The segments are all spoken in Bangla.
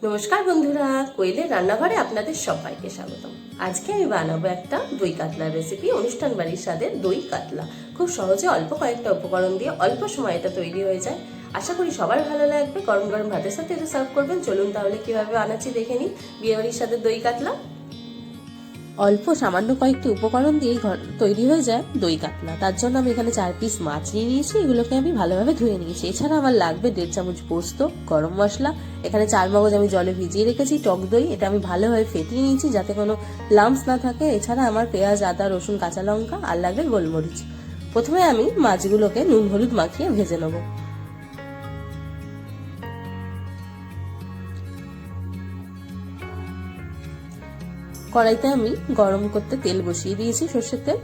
নমস্কার বন্ধুরা, কোয়েলের রান্নাঘরে আপনাদের সবাইকে স্বাগতম। আজকে আমি বানাবো একটা দই কাতলার রেসিপি। অনুষ্ঠান বাড়ির স্বাদের দই কাতলা খুব সহজে অল্প কয়েকটা উপকরণ দিয়ে অল্প সময় এটা তৈরি হয়ে যায়। আশা করি সবার ভালো লাগবে। গরম গরম ভাতের সাথে এটা সার্ভ করবেন। চলুন তাহলে কিভাবে বানাচ্ছি দেখে নিই বিয়েবাড়ির স্বাদের দই কাতলা। অল্প সামান্য কয়েকটি উপকরণ দিয়েই তৈরি হয়ে যায় দই কাতলা। তার জন্য আমি এখানে 4 পিস মাছ নিয়ে নিয়েছি। এগুলোকে আমি ভালোভাবে ধুয়ে নিয়েছি। এছাড়া আমার লাগবে 1.5 চামচ পোস্ত, গরম মশলা, এখানে চারমগজ আমি জলে ভিজিয়ে রেখেছি, টক দই, এটা আমি ভালোভাবে ফেটিয়ে নিয়েছি যাতে কোনো লাম্পস না থাকে। এছাড়া আমার পেঁয়াজ, আদা, রসুন, কাঁচা লঙ্কা আর লাগবে গোলমরিচ। প্রথমে আমি মাছগুলোকে নুন হলুদ মাখিয়ে ভেজে নেবো। কড়াইতে আমি গরম করতে তেল বসিয়ে দিয়েছি, সর্ষের তেল।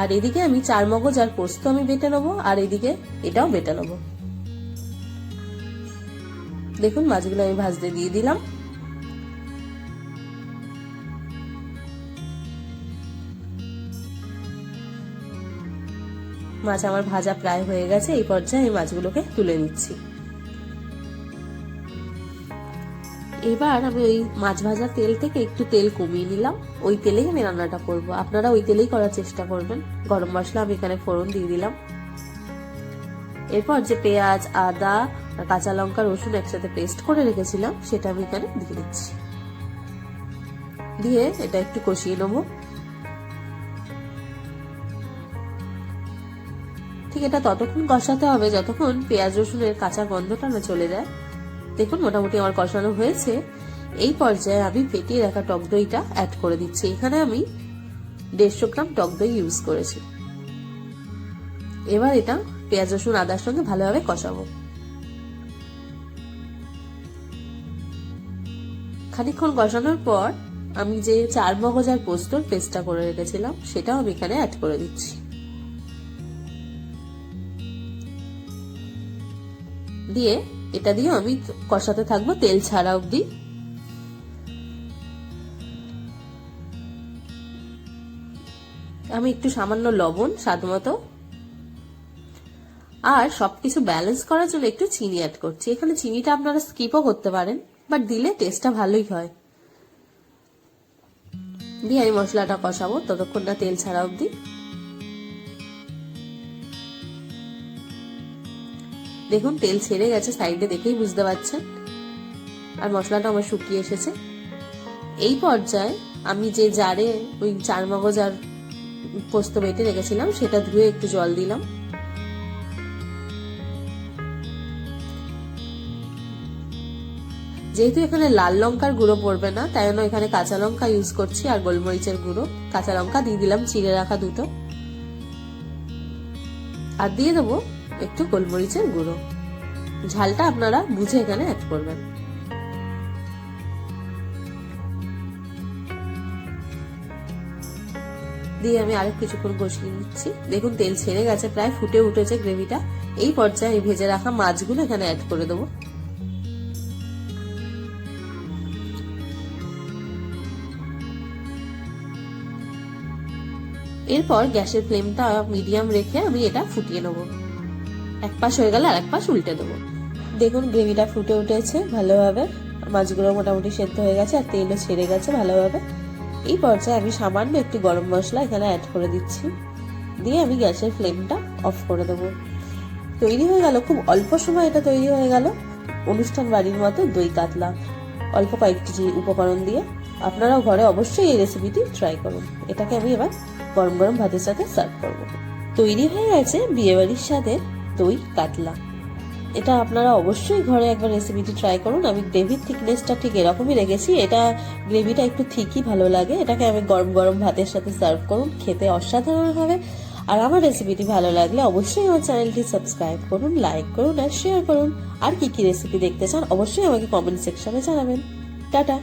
আর এদিকে আমি চারমগজ আর পোস্ত আমি বেটে নেবো, আর এদিকে এটাও বেটে নেবো। দেখুন মাছগুলো আমি ভাজতে দিয়ে দিলাম। মাছ আমার ভাজা প্রায় হয়ে গেছে। এই পর্যায়ে আমি মাছগুলোকে তুলে নিচ্ছি। এবার আমি ওই মাছ ভাজা তেল থেকে একটু তেল কমিয়ে নিলাম। ওই তেলেই আমি রান্নাটা করব। আপনারা ওই তেলেই করার চেষ্টা করবেন। গরম মশলা আমি এখানে ফোড়ন দিয়ে দিলাম। এরপর যে পেঁয়াজ, আদা, কাঁচা লঙ্কা, রসুন একসাথে পেস্ট করে রেখেছিলাম সেটা আমি এখানে দিয়ে দিচ্ছি। দিয়ে এটা একটু কষিয়ে নেব। ঠিক এটা ততক্ষণ কষাতে হবে যতক্ষণ পেঁয়াজ রসুনের কাঁচা গন্ধটা না চলে যায়। দেখুন মোটামুটি আমার কষানো হয়েছে। এই পর্যায়ে আমি ফেটিয়ে রাখা টক দইটা অ্যাড করে দিচ্ছি। এখানে আমি 150 গ্রাম টক দই ইউজ করেছি। এবার এটা পেঁয়াজ রসুন আদার সঙ্গে ভালোভাবে কষাবো। খানিকক্ষণ কষানোর পর আমি যে চারমগজ আর পোস্তর পেস্টটা করে রেখেছিলাম সেটাও আমি এখানে অ্যাড করে দিচ্ছি। দিয়ে এটা দিয়ে আমি কষাতে থাকবো তেল ছাড়া অবধি। আমি একটু সামান্য লবণ স্বাদ মতো আর সবকিছু ব্যালেন্স করার জন্য একটু চিনি অ্যাড করছি। এখানে চিনিটা আপনারা স্কিপও করতে পারেন, বাট দিলে টেস্টটা ভালোই হয়। দিয়ে আমি মশলাটা কষাবো ততক্ষণ না তেল ছাড়া অবধি। দেখুন তেল ছেড়ে গেছে, সাইডে দেখেই বুঝতে পারছেন। আর মশলাটা আমার শুকিয়ে এসেছে। এই পর্যায়ে আমি যে জারে ওই চারমগজ আর পোস্ত বেটে রেখেছিলাম সেটা ধুয়ে একটু জল দিলাম। যেহেতু এখানে লাল লঙ্কার গুঁড়ো পড়বে না, তাই জন্য এখানে কাঁচা লঙ্কা ইউজ করছি আর গোলমরিচের গুঁড়ো। কাঁচা লঙ্কা দিয়ে দিলাম চিড়ে রাখা দুটো, আর দিয়ে দেবো একটু গোলমরিচের গুঁড়ো। ঝালটা আপনারা বুঝে এখানে অ্যাড করবেন। দিয়ে আমি আরেক কিছুক্ষণ কষিয়ে নিচ্ছি। দেখুন তেল ছেড়ে গেছে, প্রায় ফুটে উঠেছে গ্রেভিটা। এই পর্যায়ে আমি ভেজে রাখা মাছগুলো এখানে অ্যাড করে দেবো। এরপর গ্যাসের ফ্লেমটা মিডিয়াম রেখে আমি এটা ফুটিয়ে নেবো। এক পাশ হয়ে গেলে আরেক পাশ উল্টে দেবো। দেখুন গ্রেভিটা ফুটে উঠেছে ভালোভাবে। মাছগুলো মোটামুটি সেদ্ধ হয়ে গেছে আর তেলও ছেড়ে গেছে ভালোভাবে। এই পর্যায়ে আমি সামান্য একটু গরম মশলা এখানে অ্যাড করে দিচ্ছি। দিয়ে আমি গ্যাসের ফ্লেমটা অফ করে দেবো। তৈরি হয়ে গেল, খুব অল্প সময় এটা তৈরি হয়ে গেল অনুষ্ঠান বাড়ির মতো দই কাতলা, অল্প কয়েকটি উপকরণ দিয়ে। আপনারাও ঘরে অবশ্যই এই রেসিপিটি ট্রাই করুন। এটাকে আমি এবার গরম গরম ভাতের সাথে সার্ভ করবো। তৈরি হয়ে গেছে বিয়েবাড়ির স্বাদের দই কাতলা। এটা আপনারা অবশ্যই ঘরে একবার রেসিপিটি ট্রাই করুন। আমি গ্রেভির থিকনেসটা ঠিক এরকমই রেখেছি। এটা গ্রেভিটা একটু থিকই ভালো লাগে। এটাকে আমি গরম গরম ভাতের সাথে সার্ভ করুন, খেতে অসাধারণ হবে। আর আমার রেসিপিটি ভালো লাগলে অবশ্যই আমার চ্যানেলটি সাবস্ক্রাইব করুন, লাইক করুন আর শেয়ার করুন। আর কি কি রেসিপি দেখতে চান অবশ্যই আমাকে কমেন্ট সেকশনে জানাবেন। টাটা।